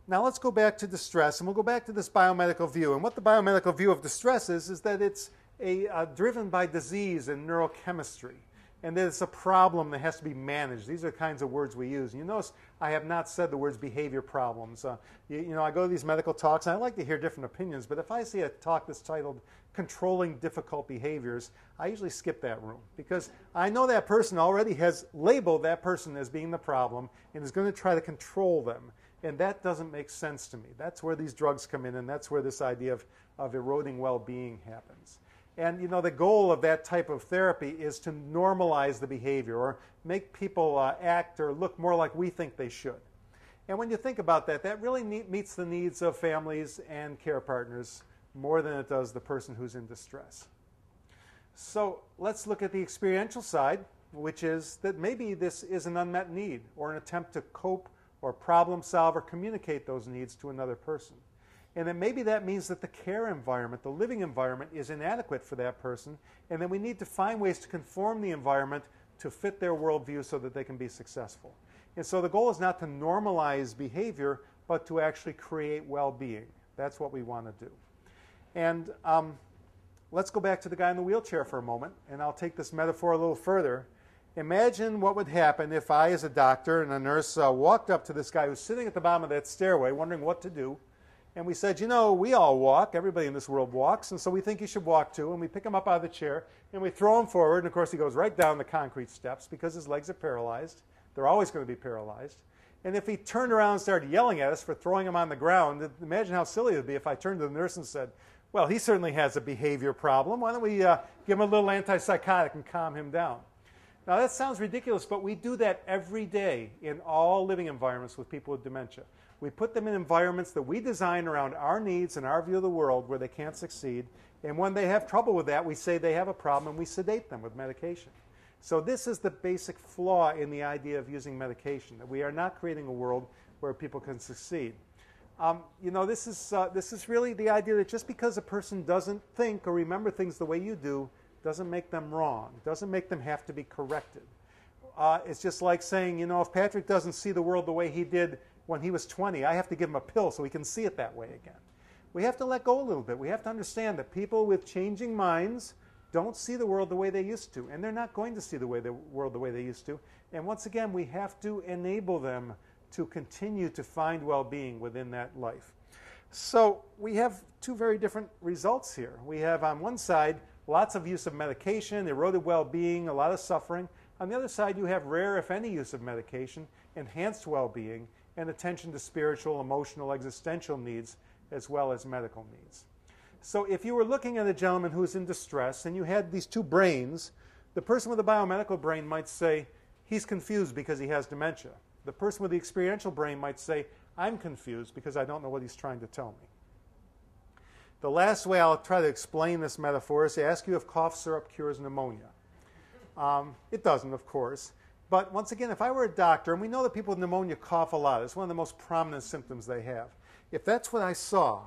Now let's go back to distress, and we'll go back to this biomedical view. And what the biomedical view of distress is that it's driven by disease and neurochemistry, and that it's a problem that has to be managed. These are the kinds of words we use. And you notice I have not said the words behavior problems. I go to these medical talks, and I like to hear different opinions, but if I see a talk that's titled Controlling Difficult Behaviors, I usually skip that room, because I know that person already has labeled that person as being the problem and is going to try to control them. And that doesn't make sense to me. That's where these drugs come in, and that's where this idea of eroding well-being happens. And the goal of that type of therapy is to normalize the behavior or make people act or look more like we think they should. And when you think about that, that really meets the needs of families and care partners more than it does the person who's in distress. So let's look at the experiential side, which is that maybe this is an unmet need or an attempt to cope or problem solve or communicate those needs to another person. And then maybe that means that the care environment, the living environment, is inadequate for that person, and then we need to find ways to conform the environment to fit their worldview so that they can be successful. And so the goal is not to normalize behavior, but to actually create well-being. That's what we want to do. And let's go back to the guy in the wheelchair for a moment, and I'll take this metaphor a little further. Imagine what would happen if I, as a doctor and a nurse, walked up to this guy who's sitting at the bottom of that stairway wondering what to do, and we said, we all walk, everybody in this world walks, and so we think you should walk too, and we pick him up out of the chair, and we throw him forward, and of course he goes right down the concrete steps because his legs are paralyzed. They're always going to be paralyzed. And if he turned around and started yelling at us for throwing him on the ground, imagine how silly it would be if I turned to the nurse and said, well, he certainly has a behavior problem. Why don't we give him a little antipsychotic and calm him down? Now, that sounds ridiculous, but we do that every day in all living environments with people with dementia. We put them in environments that we design around our needs and our view of the world where they can't succeed. And when they have trouble with that, we say they have a problem and we sedate them with medication. So this is the basic flaw in the idea of using medication, that we are not creating a world where people can succeed. This is really the idea that just because a person doesn't think or remember things the way you do doesn't make them wrong, doesn't make them have to be corrected. It's just like saying, if Patrick doesn't see the world the way he did when he was 20, I have to give him a pill so he can see it that way again. We have to let go a little bit. We have to understand that people with changing minds don't see the world the way they used to, and they're not going to see the world the way they used to. And once again, we have to enable them to continue to find well-being within that life. So we have two very different results here. We have on one side lots of use of medication, eroded well-being, a lot of suffering. On the other side, you have rare, if any, use of medication, enhanced well-being, and attention to spiritual, emotional, existential needs, as well as medical needs. So if you were looking at a gentleman who's in distress and you had these two brains, the person with the biomedical brain might say, he's confused because he has dementia. The person with the experiential brain might say, I'm confused because I don't know what he's trying to tell me. The last way I'll try to explain this metaphor is to ask you if cough syrup cures pneumonia. It doesn't, of course. But once again, if I were a doctor, and we know that people with pneumonia cough a lot, it's one of the most prominent symptoms they have. If that's what I saw,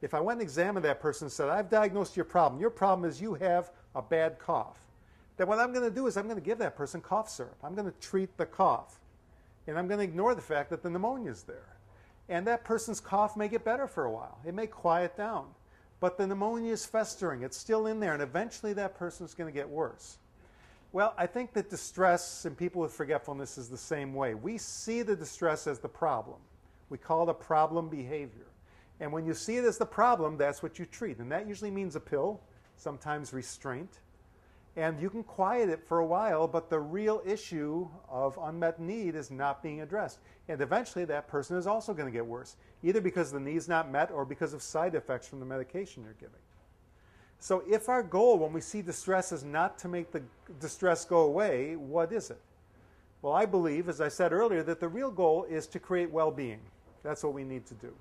if I went and examined that person and said, I've diagnosed your problem is you have a bad cough, then what I'm going to do is I'm going to give that person cough syrup. I'm going to treat the cough. And I'm going to ignore the fact that the pneumonia is there. And that person's cough may get better for a while. It may quiet down. But the pneumonia is festering. It's still in there. And eventually that person's going to get worse. Well, I think that distress in people with forgetfulness is the same way. We see the distress as the problem. We call it a problem behavior. And when you see it as the problem, that's what you treat. And that usually means a pill, sometimes restraint. And you can quiet it for a while, but the real issue of unmet need is not being addressed. And eventually that person is also going to get worse, either because the need's not met or because of side effects from the medication you're giving. So if our goal when we see distress is not to make the distress go away, what is it? Well, I believe, as I said earlier, that the real goal is to create well-being. That's what we need to do.